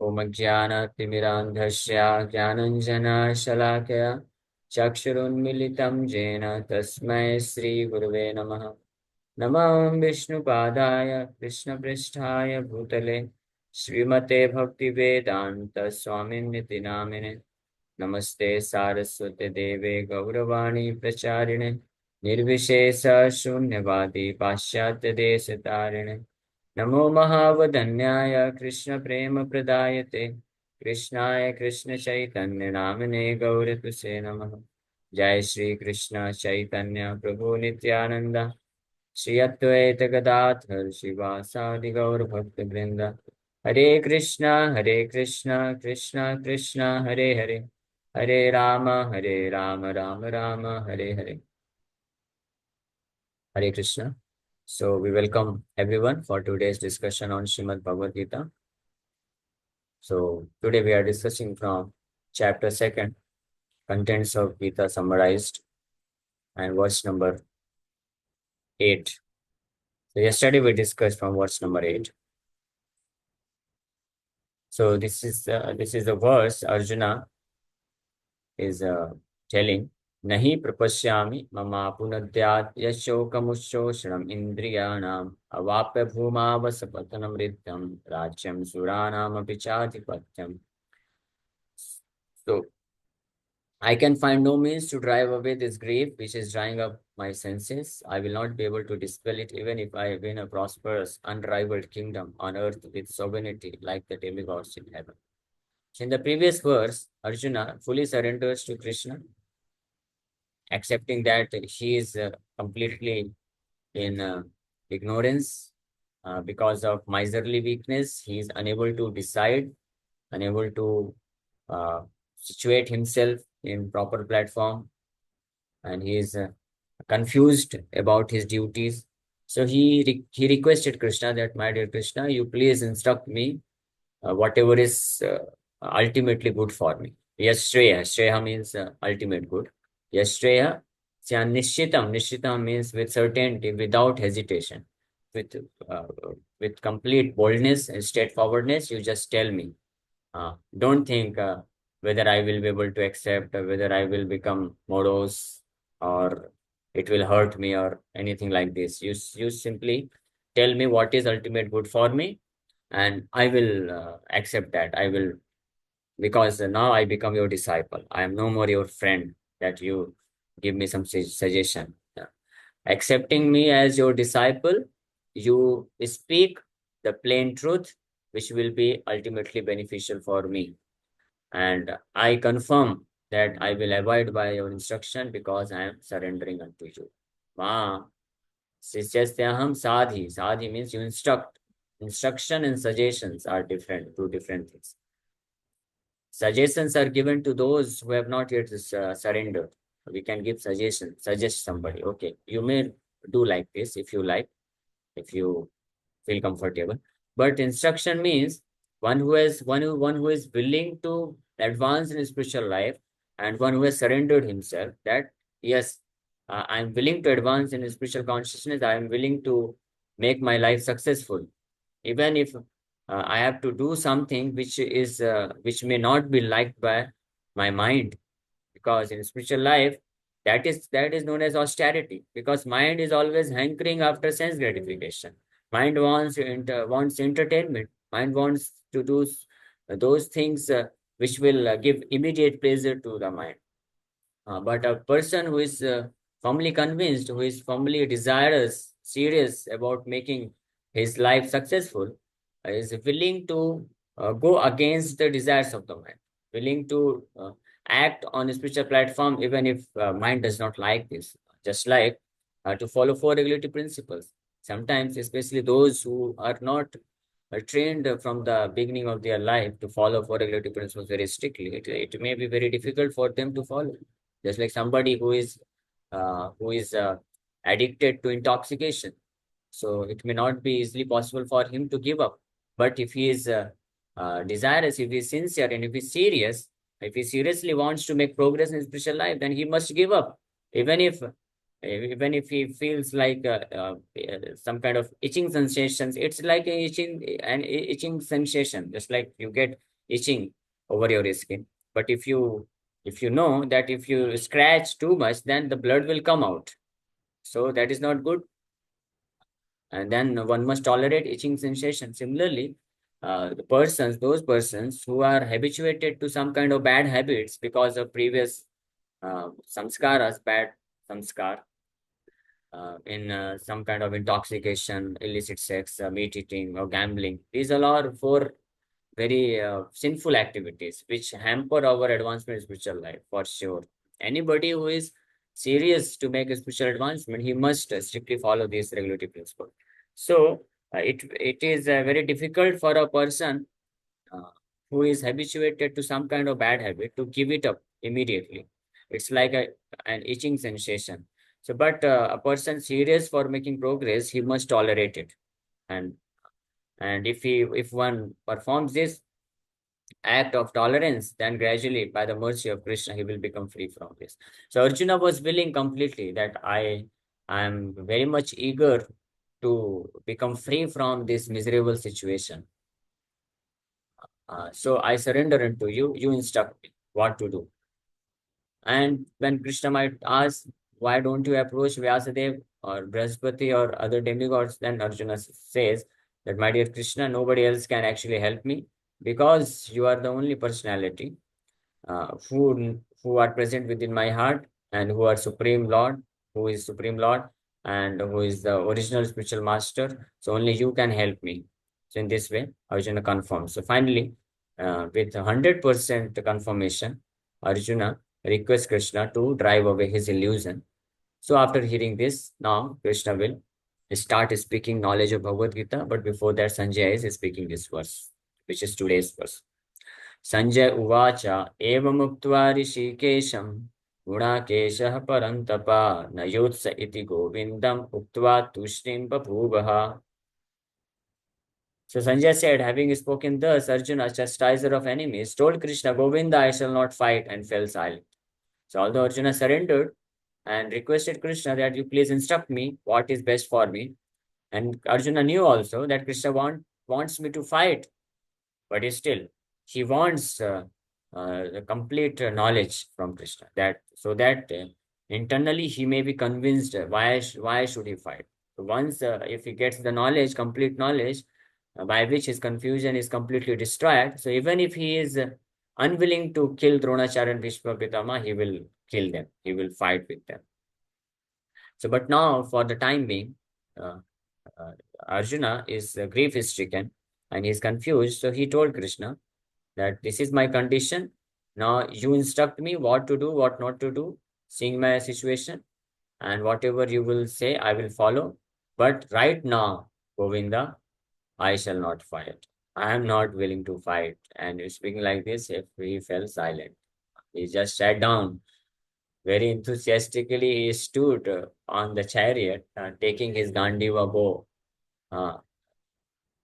ॐ ज्ञानतिमिरान्धस्य ज्ञानञ्जनशलाकया चक्षुरुन्मिलितं येन तस्मै श्रीगुरुवे नमः। नमः विष्णुपादाय कृष्णपृष्ठाय भूतले श्रीमते भक्तिवेदान्तस्वामिन्निति नामिने। नमस्ते सारस्वते देवे गौरवाणी प्रचारिणे निर्विशेष शून्यवादी पाश्चात्य देश तारिणे। नमो महावदन्याय कृष्ण प्रेम प्रदायते कृष्णाय कृष्ण चैतन्य नामने गौरतुसे नमः। जय श्री कृष्ण चैतन्य प्रभु नित्यानंद श्री अद्वैत गदाधर शिवासादि गौर भक्त वृंद। हरे कृष्णा कृष्णा कृष्णा हरे हरे, हरे Ram Ram Ram Hare Hare. Hare Krishna. So we welcome everyone for today's discussion on Srimad Bhagavad Gita. So today we are discussing from chapter 2, contents of Gita summarized, and verse number 8. So yesterday we discussed from verse number 8. So this is the verse Arjuna is telling. Nahi prapashyami mama punadyat yashokam indriyanam avapya bhuma vasapatanam riddham rajyam suranam apichadhipatyam. So I can find no means to drive away this grief which is drying up my senses. I will not be able to dispel it even if I win a prosperous, unrivaled kingdom on earth with sovereignty like the demigods in heaven. In the previous verse, Arjuna fully surrenders to Krishna, accepting that he is completely in ignorance because of miserly weakness. He is unable to decide, unable to uh, situate himself in proper platform, and he is confused about his duties. So he requested Krishna that, my dear Krishna, you please instruct me whatever is ultimately good for me. Yes, Shreya. Shreya means ultimate good. Yes, Shreya. Nishitam. Nishitam means with certainty, without hesitation, with uh, with complete boldness and straightforwardness. You just tell me. Don't think whether I will be able to accept, or whether I will become morose, or it will hurt me, or anything like this. You simply tell me what is ultimate good for me, and I will accept that. I will, because now I become your disciple. I am no more your friend that you give me some suggestion. Yeah. Accepting me as your disciple, you speak the plain truth, which will be ultimately beneficial for me. And I confirm that I will abide by your instruction because I am surrendering unto you. Ma, Sisyastyaham sadhi. Sadhi means you instruct. Instruction and suggestions are different, two different things. Suggestions are given to those who have not yet surrendered. We can give suggestions, suggest somebody. Okay, you may do like this if you like, if you feel comfortable. But instruction means one who is willing to advance in his spiritual life, and one who has surrendered himself. That yes, I am willing to advance in spiritual consciousness. I am willing to make my life successful, even if I have to do something which may not be liked by my mind, because in spiritual life that is known as austerity, because mind is always hankering after sense gratification. Mind wants entertainment. Mind wants to do those things which will give immediate pleasure to the mind. But a person who is firmly convinced, who is firmly desirous, serious about making his life successful, is willing to go against the desires of the mind, willing to act on a spiritual platform, even if mind does not like this. Just like to follow four regulative principles. Sometimes, especially those who are not trained from the beginning of their life to follow four regulative principles very strictly, it may be very difficult for them to follow. Just like somebody who is addicted to intoxication, so it may not be easily possible for him to give up. But if he is desirous, if he is sincere, and if he is serious, if he seriously wants to make progress in his spiritual life, then he must give up, even if Even if he feels like some kind of itching sensations, it's like an itching sensation, just like you get itching over your skin. But if you know that if you scratch too much, then the blood will come out. So that is not good. And then one must tolerate itching sensation. Similarly, those persons who are habituated to some kind of bad habits because of previous samskaras, bad samskar, in some kind of intoxication, illicit sex, meat eating, or gambling. These all are four very sinful activities which hamper our advancement in spiritual life for sure. Anybody who is serious to make a spiritual advancement, he must strictly follow these regulatory principles. So it is very difficult for a person uh, who is habituated to some kind of bad habit to give it up immediately. It's like an itching sensation. So, but a person serious for making progress, he must tolerate it. And if one performs this act of tolerance, then gradually, by the mercy of Krishna, he will become free from this. So Arjuna was willing completely that I am very much eager to become free from this miserable situation. So I surrender unto you. You instruct me what to do. And when Krishna might ask, why don't you approach Vyasadeva or Brihaspati or other demigods, then Arjuna says that, my dear Krishna, nobody else can actually help me because you are the only personality who are present within my heart and who are Supreme Lord, who is Supreme Lord and who is the original spiritual master. So only you can help me. So in this way, Arjuna confirms. So finally, with 100% confirmation, Arjuna requests Krishna to drive away his illusion. So after hearing this, now Krishna will start speaking knowledge of Bhagavad Gita. But before that, Sanjay is speaking this verse, which is today's verse. Sanjay Uvacha Evamuktua Rishikesham Guణाकेशः परन्तपा न योत्स इति गोविन्दम् उक्त्वा तुष्टिं बभूवः. So Sanjay said, having spoken thus, Arjuna, chastiser of enemies, told Krishna, Govinda, I shall not fight, and fell silent. So although Arjuna surrendered and requested Krishna that you please instruct me what is best for me, and Arjuna knew also that Krishna wants me to fight, but still he wants the complete knowledge from Krishna, that so that internally he may be convinced why should he fight. So once if he gets the knowledge, complete knowledge, by which his confusion is completely destroyed, so even if he is unwilling to kill Dronacharya and Bhishma Pitama, he will kill them, he will fight with them. So but now for the time being, uh, uh, Arjuna is grief stricken and he is confused, so he told Krishna that this is my condition. Now you instruct me what to do, what not to do, seeing my situation, and whatever you will say, I will follow. But right now, Govinda, I shall not fight. I am not willing to fight. And speaking like this, if he fell silent, he just sat down. Very enthusiastically, he stood on the chariot, taking his Gandiva bow. Uh,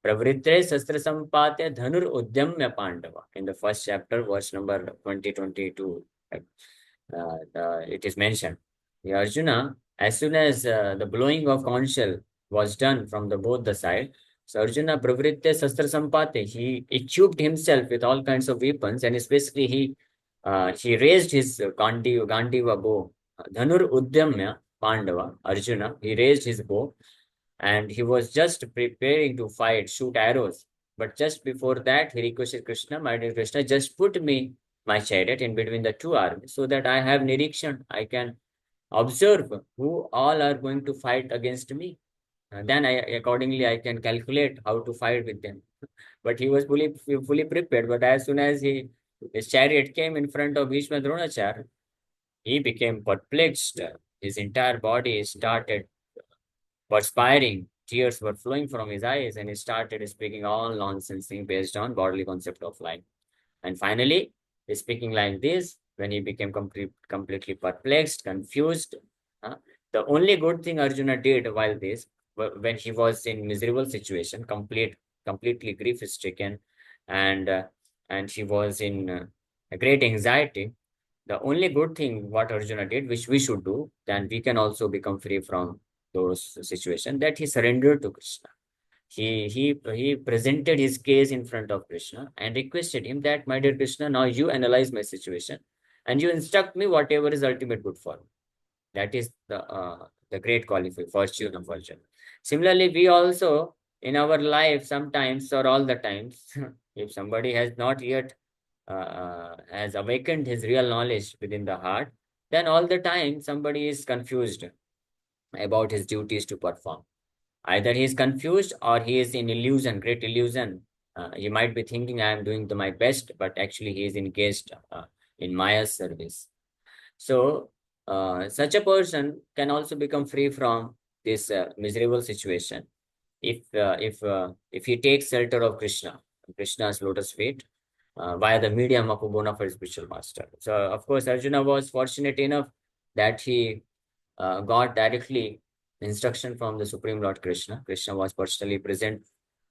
Pravritre Sastra Sampatya Dhanur Udyamya Pandava. In the first chapter, verse number 2022, it is mentioned. The Arjuna, as soon as the blowing of conch shell was done from both the side, so Arjuna Pravritte Sastra Sampate, he equipped himself with all kinds of weapons, and especially he raised his Gandiva bow. Dhanur Udyamya Pandava, Arjuna, he raised his bow and he was just preparing to fight, shoot arrows. But just before that, he requested Krishna, my dear Krishna, just put me, my chariot, in between the two armies so that I have nirikshan, I can observe who all are going to fight against me. Then accordingly, I can calculate how to fight with them. But he was fully prepared. But as soon as his chariot came in front of Bhishma Dronachar, he became perplexed. His entire body started perspiring. Tears were flowing from his eyes, and he started speaking all nonsense thing based on bodily concept of life. And finally, speaking like this, when he became completely perplexed, confused, uh, the only good thing Arjuna did while this, when he was in miserable situation, completely grief stricken, and he was in a great anxiety. the only good thing what Arjuna did, which we should do, then we can also become free from those situations, that he surrendered to Krishna. He presented his case in front of Krishna and requested him that, my dear Krishna, now you analyze my situation and you instruct me whatever is ultimate good for me. That is the great qualify fortune of Arjuna. Similarly, we also in our life sometimes or all the times, if somebody has not yet has awakened his real knowledge within the heart, then all the time somebody is confused about his duties to perform. Either he is confused or he is in illusion, great illusion. He might be thinking, I am doing my best, but actually he is engaged in Maya's service. So, such a person can also become free from this miserable situation if he takes shelter of Krishna's lotus feet, via the medium of a bona fide spiritual master. So, of course, Arjuna was fortunate enough that he got directly instruction from the Supreme Lord Krishna. Krishna was personally present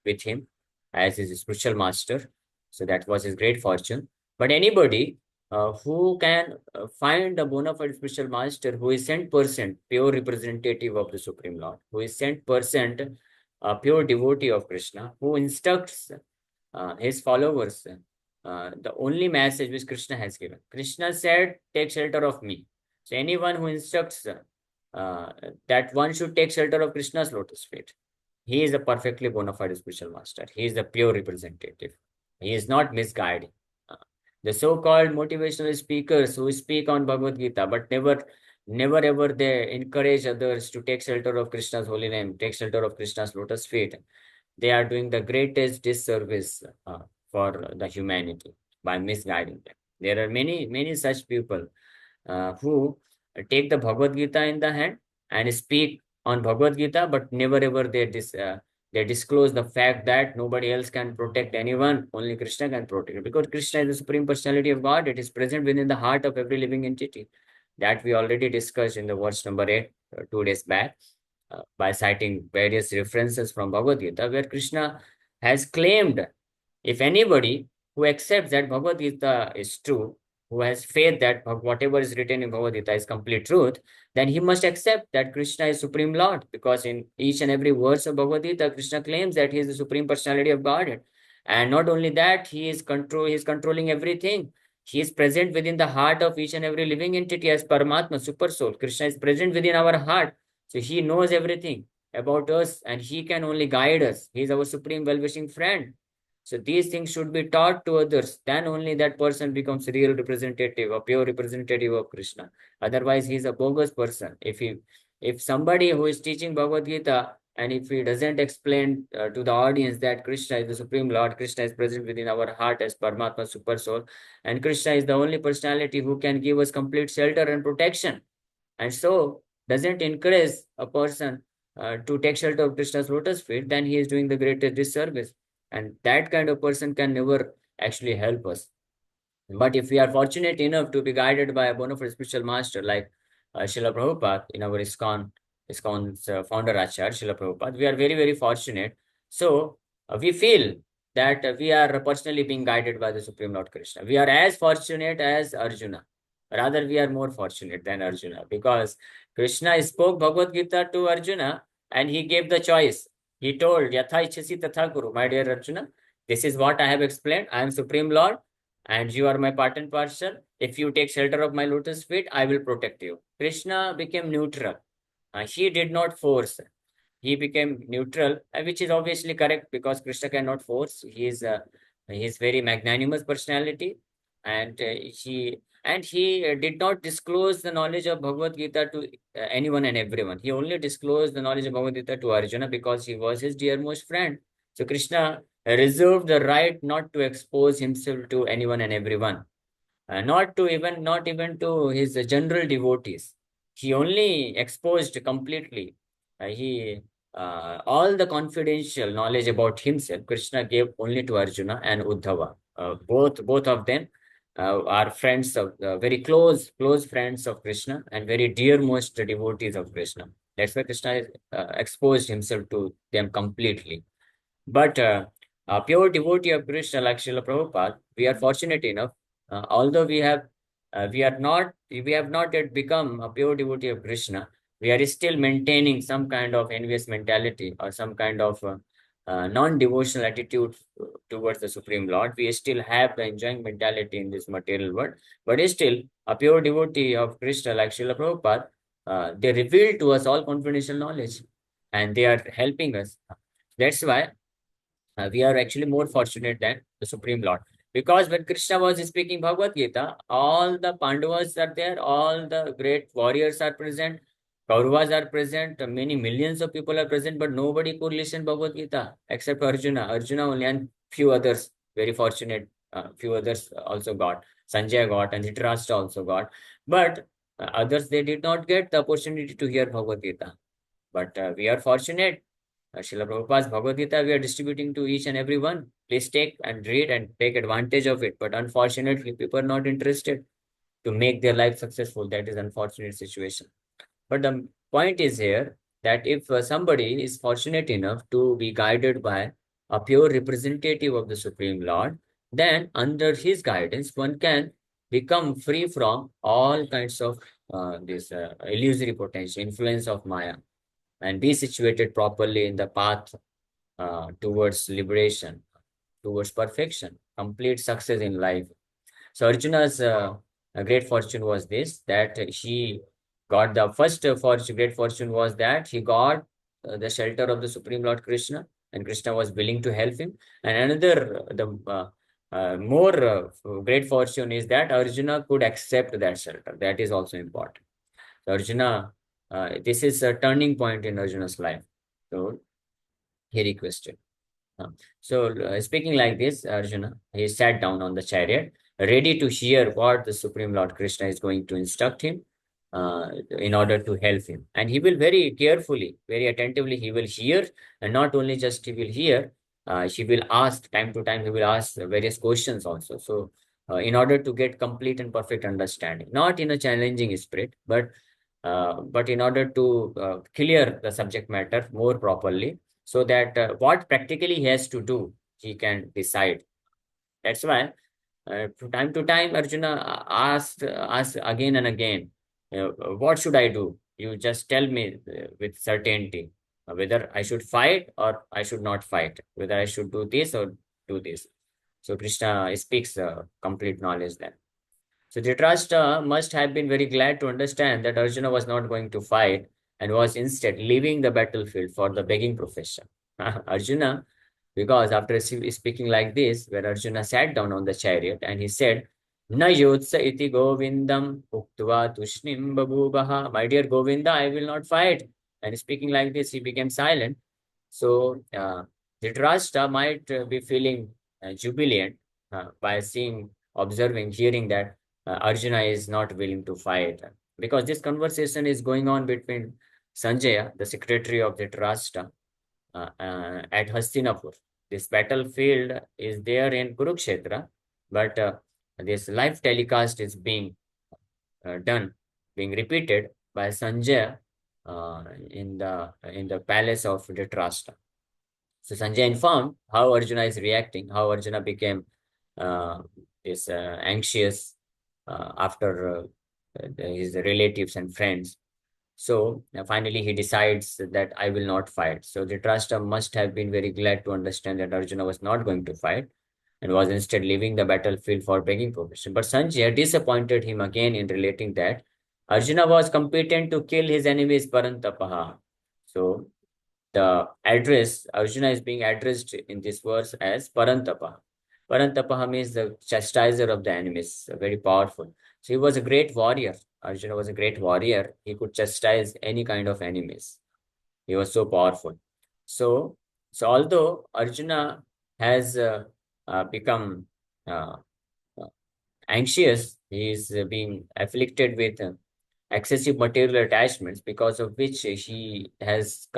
with him as his spiritual master. So that was his great fortune. But anybody who can find a bona fide spiritual master who is 100% pure representative of the Supreme Lord, who is 100% pure devotee of Krishna, who instructs his followers the only message which Krishna has given. Krishna said, take shelter of me. So anyone who instructs uh, that one should take shelter of Krishna's lotus feet, he is a perfectly bona fide spiritual master. He is the pure representative. He is not misguiding. Uh, the so-called motivational speakers who speak on Bhagavad Gita, but never ever they encourage others to take shelter of Krishna's holy name, take shelter of Krishna's lotus feet. They are doing the greatest disservice for the humanity by misguiding them. There are many such people who take the Bhagavad Gita in the hand and speak on Bhagavad Gita, but never ever they disclose the fact that nobody else can protect anyone, only Krishna can protect. Because Krishna is the Supreme Personality of God, it is present within the heart of every living entity. That we already discussed in the verse number 8, 2 days back, by citing various references from Bhagavad Gita, where Krishna has claimed, if anybody who accepts that Bhagavad Gita is true, who has faith that whatever is written in Bhagavad Gita is complete truth, then he must accept that Krishna is Supreme Lord, because in each and every verse of Bhagavad Gita, Krishna claims that he is the Supreme Personality of Godhead. And not only that, he is controlling everything. He is present within the heart of each and every living entity as Paramatma, Super Soul. Krishna is present within our heart. So he knows everything about us and he can only guide us. He is our supreme well-wishing friend. So these things should be taught to others. Then only that person becomes a real representative, a pure representative of Krishna. Otherwise, he is a bogus person. If somebody who is teaching Bhagavad Gita and if he doesn't explain to the audience that Krishna is the Supreme Lord, Krishna is present within our heart as Paramatma Super Soul, and Krishna is the only personality who can give us complete shelter and protection, and so doesn't encourage a person to take shelter of Krishna's lotus feet, then he is doing the greatest disservice. And that kind of person can never actually help us. But if we are fortunate enough to be guided by a bona fide spiritual master like Srila Prabhupada in our ISKCON's founder Acharya, Srila Prabhupada, we are very fortunate. So we feel that we are personally being guided by the Supreme Lord Krishna. We are as fortunate as Arjuna. Rather, we are more fortunate than Arjuna, because Krishna spoke Bhagavad Gita to Arjuna and he gave the choice. He told, Yatha ichhasi tatha kuru, my dear Arjuna, this is what I have explained. I am Supreme Lord and you are my part and parcel. If you take shelter of my lotus feet, I will protect you. Krishna became neutral. He did not force. He became neutral, which is obviously correct because Krishna cannot force. He is very magnanimous personality, and he did not disclose the knowledge of Bhagavad Gita to anyone and everyone. He only disclosed the knowledge of Bhagavad Gita to Arjuna because he was his dearmost friend. So Krishna reserved the right not to expose himself to anyone and everyone, not even to his general devotees. He only exposed completely. He All the confidential knowledge about himself, Krishna gave only to Arjuna and Uddhava. Both of them are friends of very close friends of Krishna and very dearmost devotees of Krishna. That's why Krishna exposed himself to them completely. But a pure devotee of Krishna like Srila Prabhupada, we are fortunate enough, although we have we have not yet become a pure devotee of Krishna. We are still maintaining some kind of envious mentality or some kind of non-devotional attitude towards the Supreme Lord. We still have the enjoying mentality in this material world, but still a pure devotee of Krishna like Srila Prabhupada, they reveal to us all confidential knowledge and they are helping us. That's why we are actually more fortunate than the Supreme Lord. Because when Krishna was speaking Bhagavad Gita, all the Pandavas are there, all the great warriors are present, Kauravas are present, many millions of people are present, but nobody could listen Bhagavad Gita except Arjuna. Arjuna only and few others, very fortunate, few others also got. Sanjay got and Dhritarashtra also got. But others, they did not get the opportunity to hear Bhagavad Gita. But we are fortunate. Srila Prabhupada's Bhagavad Gita, we are distributing to each and every one. Please take and read and take advantage of it. But unfortunately, people are not interested to make their life successful. That is unfortunate situation. But the point is here that if somebody is fortunate enough to be guided by a pure representative of the Supreme Lord, then under his guidance, one can become free from all kinds of this illusory potential, influence of Maya, and be situated properly in the path towards liberation, towards perfection, complete success in life. So Arjuna's great fortune was this, that he got the first great fortune was that he got the shelter of the Supreme Lord Krishna, and Krishna was willing to help him. And another, the more great fortune is that Arjuna could accept that shelter. That is also important. So Arjuna, this is a turning point in Arjuna's life. So he requested. Speaking like this, Arjuna, he sat down on the chariot, ready to hear what the Supreme Lord Krishna is going to instruct him in order to help him. And he will very carefully, very attentively, he will hear, and not only just he will hear, he will ask, time to time, he will ask various questions also. So, in order to get complete and perfect understanding, not in a challenging spirit, but in order to clear the subject matter more properly, so that what practically he has to do, he can decide. That's why from time to time, Arjuna asked again and again, what should I do? You just tell me with certainty whether I should fight or I should not fight, whether I should do this or do this. So Krishna speaks complete knowledge then. So Dhritarashtra must have been very glad to understand that Arjuna was not going to fight and was instead leaving the battlefield for the begging profession. Arjuna, because after speaking like this, where Arjuna sat down on the chariot and he said, Na yotsa iti govindam uktva tushnim babubaha. My dear Govinda, I will not fight. And speaking like this, he became silent. So Dhritarashtra might be feeling jubilant by seeing, observing, hearing that Arjuna is not willing to fight. Because this conversation is going on between Sanjaya, the secretary of Dhritarashtra, at Hastinapur. This battlefield is there in Kurukshetra, but this live telecast is being done, being repeated by Sanjaya in the palace of Dhritarashtra. So Sanjay informed how Arjuna is reacting, how Arjuna became uh, anxious after his relatives and friends. So finally he decides that I will not fight. So Dhritarashtra must have been very glad to understand that Arjuna was not going to fight and was instead leaving the battlefield for begging permission. But Sanjay disappointed him again in relating that Arjuna was competent to kill his enemies Parantapaha. So the address, Arjuna is being addressed in this verse as Parantapaha. Parantapaha means the chastiser of the enemies, very powerful. So he was a great warrior. Arjuna was a great warrior. He could chastise any kind of enemies. He was so powerful. So, so although Arjuna has become uh, uh, anxious, he is being afflicted with excessive material attachments, because of which he has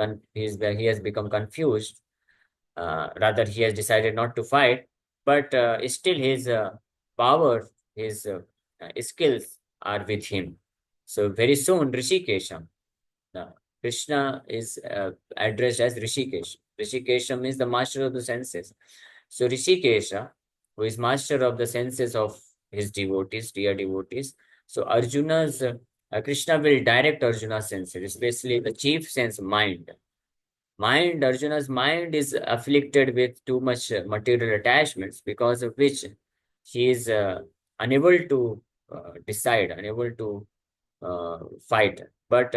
become confused. Rather, he has decided not to fight, but still his power, his skills are with him. So very soon, Rishikesham, Krishna is addressed as Rishikesh. Rishikesha means the master of the senses. So Rishikesha, who is master of the senses of his devotees, dear devotees. So Krishna will direct Arjuna's senses, especially the chief sense, mind. Arjuna's mind is afflicted with too much material attachments, because of which he is unable to decide, unable to fight. But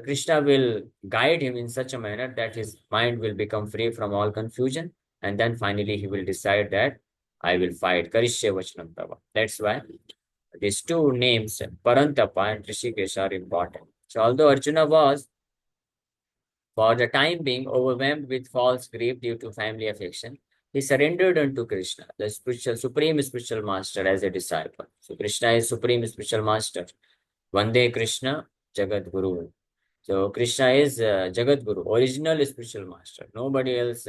Krishna will guide him in such a manner that his mind will become free from all confusion, and then finally he will decide that I will fight. Karishya Vachanam Tava. That's why these two names, Parantapa and Rishikesh, are important. So although Arjuna was for the time being overwhelmed with false grief due to family affection, he surrendered unto Krishna, the supreme spiritual master, as a disciple. So Krishna is supreme spiritual master. Vande Krishna Jagat Guru. So Krishna is Jagat Guru, original spiritual master. Nobody else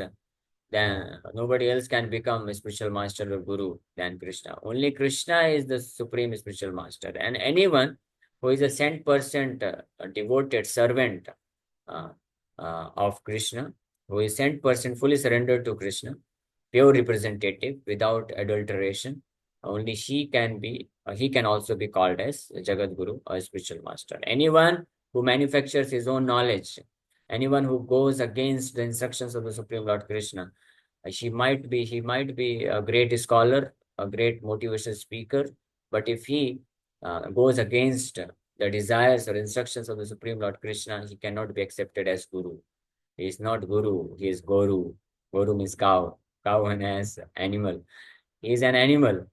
can become a spiritual master or guru than Krishna. Only Krishna is the supreme spiritual master, and anyone who is a sent person, a devoted servant uh, of Krishna, who is sent person fully surrendered to Krishna, pure representative without adulteration. Only he can also be called as Jagat Guru or spiritual master. Anyone who manufactures his own knowledge, anyone who goes against the instructions of the Supreme Lord Krishna, he might be a great scholar, a great motivational speaker, but if he goes against the desires or instructions of the Supreme Lord Krishna, he cannot be accepted as Guru. He is not Guru, he is Goru. Goru means cow. Cow and as animal. He is an animal,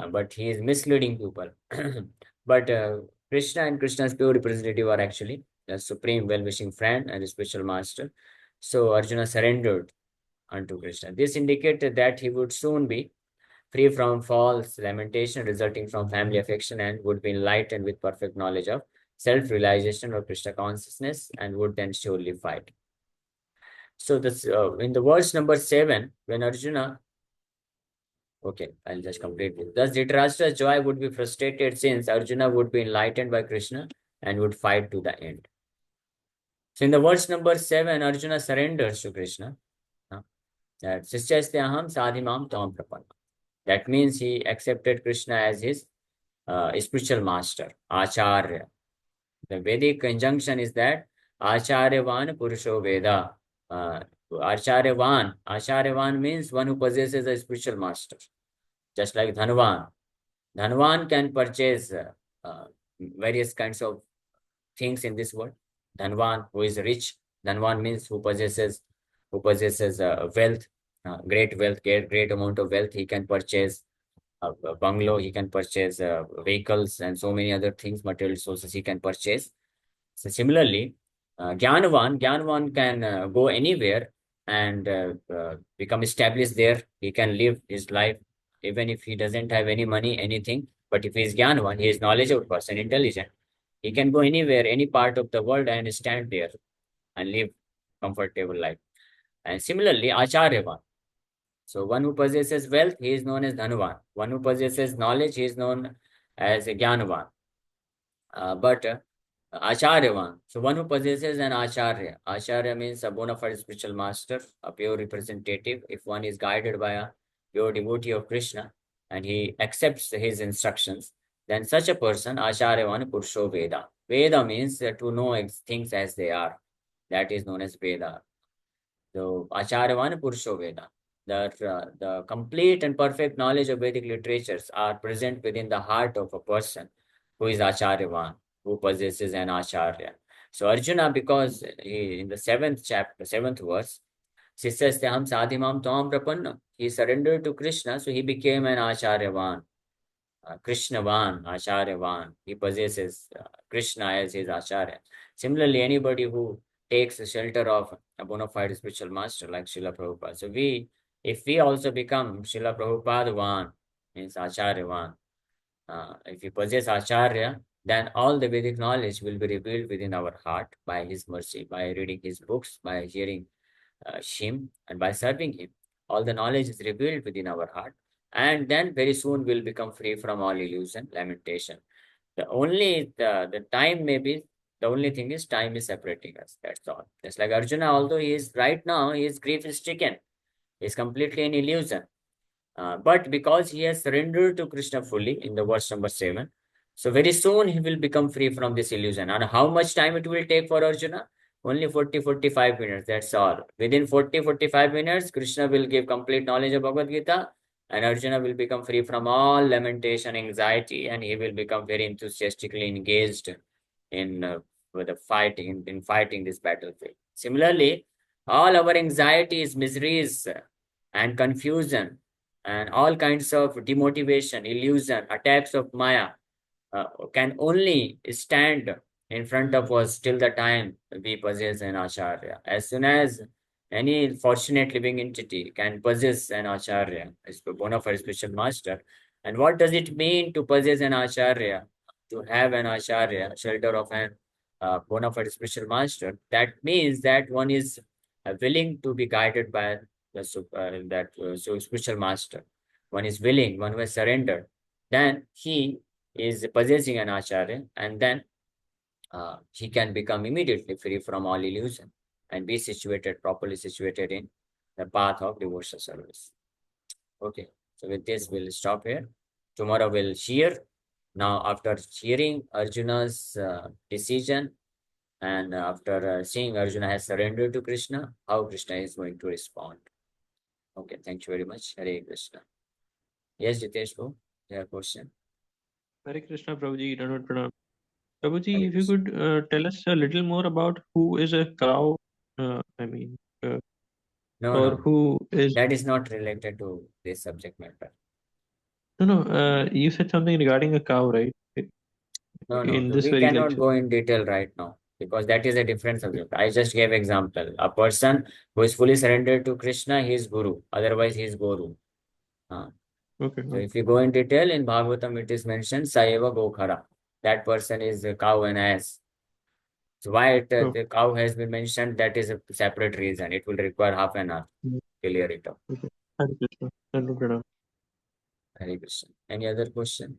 but he is misleading people. But Krishna and Krishna's pure representative are actually the supreme well-wishing friend and spiritual master. So Arjuna surrendered unto Krishna. This indicated that he would soon be free from false lamentation resulting from family affection, and would be enlightened with perfect knowledge of self-realization or Krishna consciousness, and would then surely fight. So this in the verse number 7, when Arjuna, okay, I'll just complete it. Thus Dhritarashtra's joy would be frustrated, since Arjuna would be enlightened by Krishna and would fight to the end. So in the verse number 7, Arjuna surrenders to Krishna. That Sisyastyaham sadhimam tam prapanna. That means he accepted Krishna as his spiritual master, Acharya. The Vedic conjunction is that Acharyavan Purusho Veda. Acharyavan means one who possesses a spiritual master, just like Dhanvan. Dhanvan can purchase various kinds of things in this world. Dhanvan, who is rich. Dhanvan means who possesses wealth, great amount of wealth. He can purchase a bungalow, he can purchase vehicles, and so many other things, material resources he can purchase. So similarly, Gyanvan can go anywhere and become established there. He can live his life even if he doesn't have any money, anything. But if he is Gyanvan, he is knowledgeable person, intelligent. He can go anywhere, any part of the world, and stand there and live comfortable life. And similarly, Acharyavan. So one who possesses wealth, he is known as Dhanavan. One who possesses knowledge, he is known as Gyanavan. But Acharyavan. So one who possesses an Acharya. Acharya means a bona fide spiritual master, a pure representative. If one is guided by a pure devotee of Krishna and he accepts his instructions, then such a person, Acharyavan Purusho Veda. Veda means to know things as they are. That is known as Veda. So Acharyavan Purusho Veda. That the complete and perfect knowledge of Vedic literatures are present within the heart of a person who is Acharyavan, who possesses an Acharya. So Arjuna, because in the 7th chapter, 7th verse, Sisastyaham sadhimam tvam prapanna, he surrendered to Krishna, so he became an Acharyavan, Krishnavan, Acharyavan. He possesses Krishna as his Acharya. Similarly, anybody who takes the shelter of a bona fide spiritual master like Srila Prabhupada. So if we also become Srila Prabhupada means Acharyavan, if we possess Acharya, then all the Vedic knowledge will be revealed within our heart by his mercy, by reading his books, by hearing him, and by serving him. All the knowledge is revealed within our heart, and then very soon we'll become free from all illusion, lamentation. The time maybe the only thing is time is separating us. That's all. Just like Arjuna, although he is right now, his grief is stricken. He is completely in illusion. But because he has surrendered to Krishna fully in the verse number 7, so very soon he will become free from this illusion. And how much time it will take for Arjuna? Only 40-45 minutes, that's all. Within 40-45 minutes, Krishna will give complete knowledge of Bhagavad Gita, and Arjuna will become free from all lamentation, anxiety, and he will become very enthusiastically engaged in with the fighting in fighting this battlefield. Similarly, all our anxieties, miseries, and confusion, and all kinds of demotivation, illusion, attacks of Maya can only stand in front of us till the time we possess an acharya. As soon as any fortunate living entity can possess an acharya, a bona fide spiritual master, and what does it mean to possess an acharya? To have an acharya, shelter of an bona fide spiritual master, that means that one is willing to be guided by so spiritual master. One is willing, one who has surrendered. Then he is possessing an acharya, and then he can become immediately free from all illusion and be situated, properly situated in the path of devotional service. Okay, so with this, we'll stop here. Tomorrow we'll hear. Now, after hearing Arjuna's decision, and after seeing Arjuna has surrendered to Krishna, how Krishna is going to respond. Okay, thank you very much. Hare Krishna. Yes, Jitesh, bro, you have a question? Hare Krishna, Prabhuji, Dandavat Pranam. Prabhuji, Hare if you Krishna. could tell us a little more about who is a cow, I mean, No, or no, who is, that is not related to this subject matter. no, no, you said something regarding a cow, right? No, no, In this we very cannot lecture. go in detail right now because that is a different subject. I just gave example. A person who is fully surrendered to Krishna, he is Guru. Otherwise, he is Guru. Uh, Okay, so okay, if you go in detail, in Bhagavatam, it is mentioned Saeva Gokhara. That person is a cow and ass. So why oh, the cow has been mentioned, that is a separate reason. It will require half an hour mm, to clear it up. okay. Hare Krishna, Dandavat Pranam. Hare Krishna. Any other question?